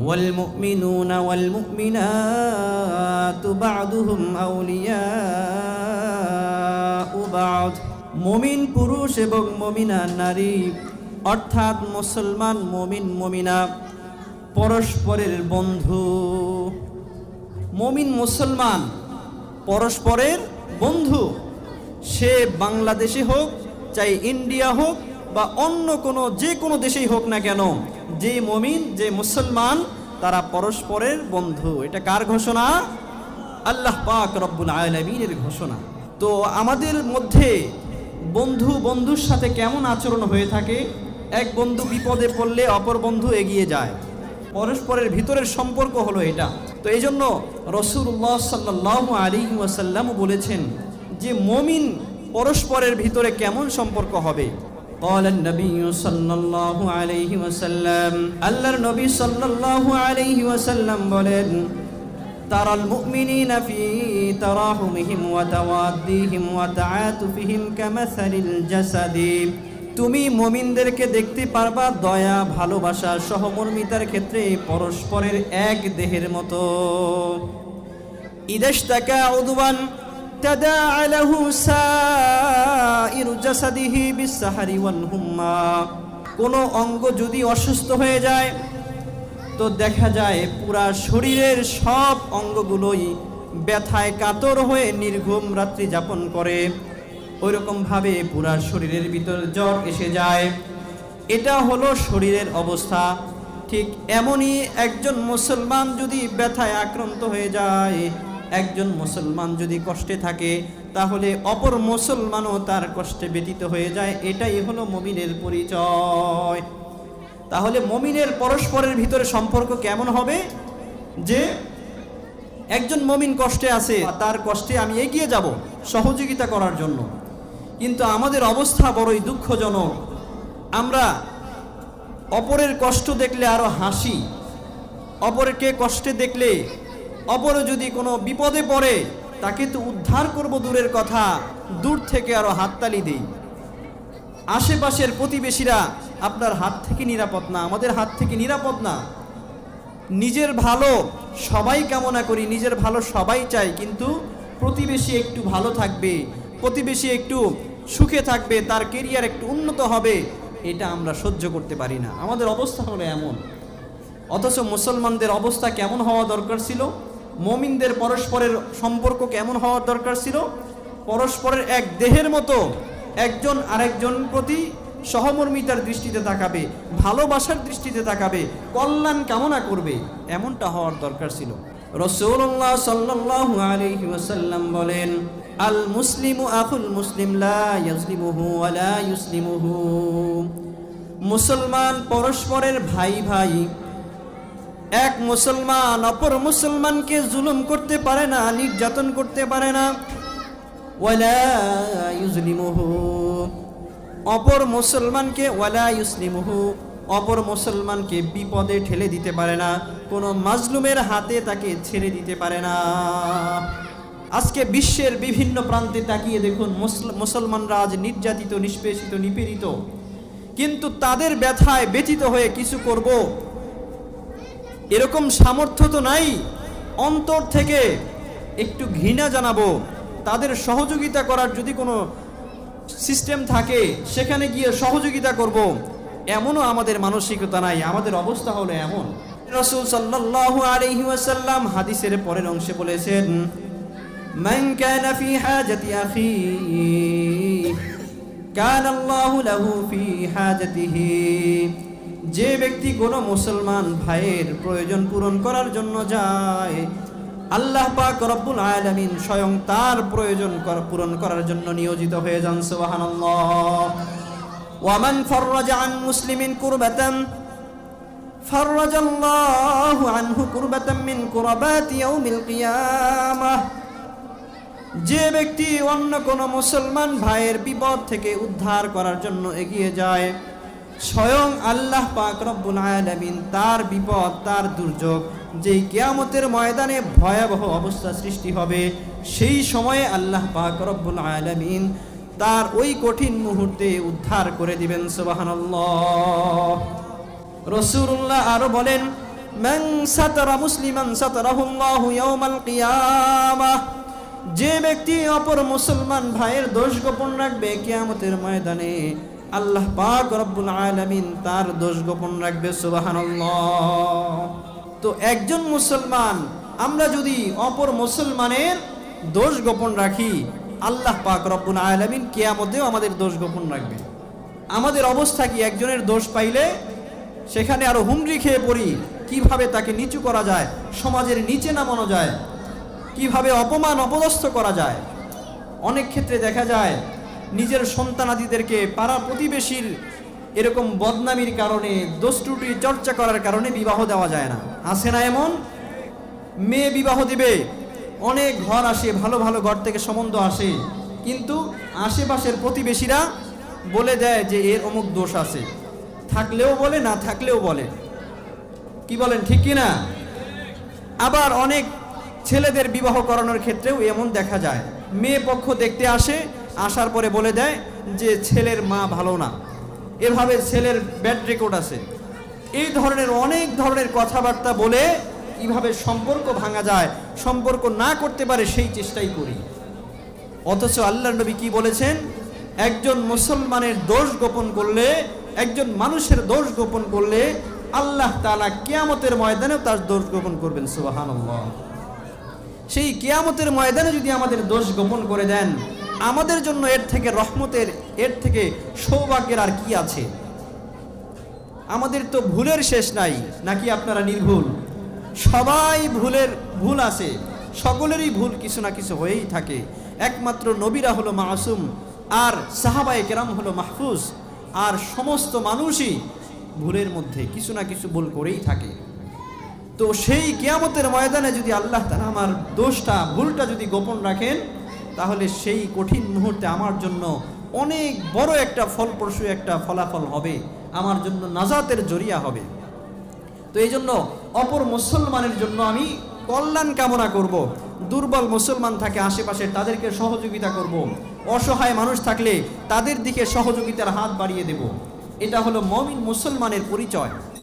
ওয়াল মুমিনুনা ওয়াল মুমিনাতু বা'দুহুম আউলিয়াউ বা'দ। মুমিন পুরুষ এবং মুমিনা নারী অর্থাৎ মুসলমান মুমিন মুমিনা পরস্পরের বন্ধু। মুমিন মুসলমান পরস্পরের বন্ধু, সে বাংলাদেশে হোক, চাই ইন্ডিয়া হোক বা অন্য যে কোনো দেশেই হোক না কেন, যে মুমিন যে মুসলমান তারা পরস্পরের বন্ধু। এটা কার ঘোষণা? আল্লাহ পাক রব্বুল আলামিনের ঘোষণা। তো আমাদের মধ্যে বন্ধুর সাথে কেমন আচরণ হয়ে থাকে? এক বন্ধু বিপদে পড়লে অপর বন্ধু এগিয়ে যায়, পরস্পরের ভিতরের সম্পর্ক হলো এটা। তো এই জন্য রাসূলুল্লাহ সাল্লাল্লাহু আলাইহি ওয়াসাল্লাম বলেছেন যে মুমিন পরস্পরের ভিতরে কেমন সম্পর্ক হবে। قال النبي صلى الله عليه وسلم আল্লাহর নবী সাল্লাল্লাহু আলাইহি ওয়াসাল্লাম বলেন, তারাল মুমিনিনা ফি তারাহুমিহিম ওয়া তাওয়াদ্দিহিম ওয়া তাআতুফিহিম কামাসালিল জাসাদি। তুমি মুমিনদেরকে দেখতে পারবা দয়া, ভালোবাসা, সহমর্মিতার ক্ষেত্রে পরস্পরের এক দেহের মতো। ইদাশতাকা উদওয়ান তাদাআ লাহু সাইরু জাসাদিহি বিসসাহরি ওয়াল হুম্মা। কোনো অঙ্গ যদি অসুস্থ হয়ে যায় তো দেখা যায় পুরা শরীরের সব অঙ্গগুলোই ব্যথায় কাতর হয়ে নির্ঘুম রাত্রি যাপন করে। ওইরকমভাবে পুরা শরীরের ভিতর জ্বর এসে যায়। এটা হলো শরীরের অবস্থা। ঠিক এমনই একজন মুসলমান যদি ব্যথায় আক্রান্ত হয়ে যায়, একজন মুসলমান যদি কষ্টে থাকে, তাহলে অপর মুসলমানও তার কষ্টে ব্যতীত হয়ে যায়। এটাই হলো মুমিনের পরিচয়। তাহলে মুমিনের পরস্পরের ভিতরে সম্পর্ক কেমন হবে? যে একজন মুমিন কষ্টে আছে, তার কষ্টে আমি এগিয়ে যাব সহযোগিতা করার জন্য। কিন্তু আমাদের অবস্থা বড়ই দুঃখজনক। আমরা অপরের কষ্ট দেখলে আরো হাসি, অপরকে কষ্টে দেখলে, অপর যদি কোনো বিপদে পড়ে তাকে তো উদ্ধার করব দূরের কথা, দূর থেকে আরো হাততালি দেই। আশেপাশের প্রতিবেশীরা আপনার হাত থেকে নিরাপদ না, আমাদের হাত থেকে নিরাপদ না। নিজের ভালো সবাই কামনা করি, নিজের ভালো সবাই চাই, কিন্তু প্রতিবেশী একটু ভালো থাকবে, প্রতিবেশী একটু সুখে থাকবে, তার কেরিয়ার একটু উন্নত হবে, এটা আমরা সহ্য করতে পারি না। আমাদের অবস্থা হলো এমন। অথচ মুসলমানদের অবস্থা কেমন হওয়া দরকার ছিল? মুমিনদের পরস্পরের সম্পর্ক কেমন হওয়ার দরকার ছিল? পরস্পরের এক দেহের মতো, একজন আরেকজন প্রতি সহমর্মিতার দৃষ্টিতে তাকাবে, ভালোবাসার দৃষ্টিতে তাকাবে, কল্যাণ কামনা করবে, এমনটা হওয়ার দরকার ছিল। রাসূলুল্লাহ সাল্লাল্লাহু আলাইহি ওয়াসাল্লাম বলেন, আল মুসলিমু আখুল মুসলিম লা ইয়াজলিমুহু ওয়া লা ইউসলিমুহু। মুসলমান পরস্পরের ভাই ভাই। এক মুসলমান অপর মুসলমানকে জুলুম করতে পারে না, নির্যাতন করতে পারে না। ওয়ালা ইউজলিমুহু, অপর মুসলমানকে ওয়ালা ইউসলিমুহু, অপর মুসলমানকে বিপদে ঠেলে দিতে পারে না, কোনো মাজলুমের হাতে তাকে ছেড়ে দিতে পারে না। আজকে বিশ্বের বিভিন্ন প্রান্তে তাকিয়ে দেখুন, মুসলমানরা আজ নির্যাতিত, নিষ্পেষিত, নিপীড়িত। কিন্তু তাদের ব্যথায় ব্যথিত হয়ে কিছু করব এরকম সামর্থ্য তো নাই। অন্তর থেকে একটু ঘৃণা জানাবো, তাদের সহযোগিতা করার যদি কোনো সিস্টেম থাকে সেখানে গিয়ে সহযোগিতা করব, এমনও আমাদের মানসিকতা নাই। আমাদের অবস্থা হলো এমন। রাসূল সাল্লাল্লাহু আলাইহি ওয়াসাল্লাম হাদিসের পরের অংশে বলেছেন, মান কানা ফি হাজাতি আখিহি কানা আল্লাহু লাহু ফি হাজাতিহি। যে ব্যক্তি কোনো মুসলমান ভাইয়ের প্রয়োজন পূরণ করার জন্য যায়, আল্লাহ পাক রব্বুল আলামিন স্বয়ং তার প্রয়োজন পূরণ করার জন্য নিয়োজিত হয়ে যান। সুবহানাল্লাহ। ওয়া মান ফাররাজা আন মুসলিমিন কুরবাতান ফাররাজাল্লাহু আনহু কুরবাতাম মিন কুরাবাতি ইয়াউমিল কিয়ামাহ। যে ব্যক্তি অন্য কোনো মুসলমান ভাইয়ের বিপদ থেকে উদ্ধার করার জন্য এগিয়ে যায়, স্বয়ং আল্লাহ পাক রব্বুল আলামিন তার বিপদ, তার দুর্যোগ, যেই কিয়ামতের ময়দানে ভয়াবহ অবস্থা সৃষ্টি হবে, সেই সময়ে আল্লাহ পাক রব্বুল আলামিন তার ওই কঠিন মুহূর্তে উদ্ধার করে দিবেন। সুবহানাল্লাহ। রাসূলুল্লাহ আরো বলেন, মান সাতারা মুসলিমান সাতারাহুল্লাহু ইয়াউমাল কিয়ামাহ, যে ব্যক্তি অপর মুসলমান ভাইয়ের দোষ গোপন রাখবে কিয়ামতের ময়দানে আল্লাহ পাক রব্বুল আলামিন তার দোষ গোপন রাখবে। সুবহানাল্লাহ। তো একজন মুসলমান আমরা যদি অপর মুসলমানের দোষ গোপন রাখি, আল্লাহ পাক রব্বুল আলামিন কিয়ামতেও আমাদের দোষ গোপন রাখবে। আমাদের অবস্থা কি? একজনের দোষ পাইলে সেখানে আরো হুমড়ি খেয়ে পড়ি, কিভাবে তাকে নিচু করা যায়, সমাজের নিচে নামানো যায়, কিভাবে অপমান অপদস্থ করা যায়। অনেক ক্ষেত্রে দেখা যায় নিজের সন্তানাদিদেরকে পাড়া প্রতিবেশীর এরকম বদনামির কারণে, দোষ ত্রুটি চর্চা করার কারণে বিবাহ দেওয়া যায় না। আছে না এমন? মেয়ে বিবাহ দিবে, অনেক ঘর আসে, ভালো ভালো ঘর থেকে সম্বন্ধ আসে, কিন্তু আশেপাশের প্রতিবেশীরা বলে দেয় যে এর অমুক দোষ আছে, থাকলেও বলে না থাকলেও বলে। কি বলেন, ঠিক কি না? আবার অনেক ছেলেদের বিবাহ করানোর ক্ষেত্রেও এমন দেখা যায়, মেয়ে পক্ষ দেখতে আসে, আসার পরে বলে দেয় যে ছেলের মা ভালো না, এভাবে ছেলের ব্যাড রেকর্ড আছে। এই ধরনের অনেক ধরনের কথাবার্তা বলে কিভাবে সম্পর্ক ভাঙা যায়, সম্পর্ক না করতে পারে সেই চেষ্টাই করি। অথচ আল্লাহর নবী কি বলেছেন? একজন মুসলমানের দোষ গোপন করলে, একজন মানুষের দোষ গোপন করলে আল্লাহ তাআলা কিয়ামতের ময়দানেও তার দোষ গোপন করবেন। সুবহানাল্লাহ। সেই কিয়ামতের ময়দানে যদি আমাদের দোষ গোপন করে দেন, আমাদের জন্য এর থেকে রহমতের, এর থেকে সৌভাগ্যের আর কি আছে? আমাদের তো ভুলের শেষ নাই, নাকি আপনারা নির্ভুল? সবাই ভুল আছে, সকলেরই ভুল কিছু না কিছু হয়েই থাকে। একমাত্র নবীরা হলো মাসুম, আর সাহাবায়ে কেরাম হলো মাহফুজ, আর সমস্ত মানুষই ভুলের মধ্যে কিছু না কিছু ভুল করেই থাকে। তো সেই কিয়ামতের ময়দানে যদি আল্লাহ তাআলা আমার দোষটা, ভুলটা যদি গোপন রাখেন, তাহলে সেই কঠিন মুহূর্তে আমার জন্য অনেক বড় একটা ফলপ্রসূ একটা ফলাফল হবে, আমার জন্য নাজাতের জরিয়া হবে। তো এই জন্য অপর মুসলমানের জন্য আমি কল্যাণ কামনা করব। দুর্বল মুসলমান থাকে আশেপাশে, তাদেরকে সহযোগিতা করব। অসহায় মানুষ থাকলে তাদের দিকে সহযোগিতার হাত বাড়িয়ে দেব। এটা হলো মুমিন মুসলমানের পরিচয়।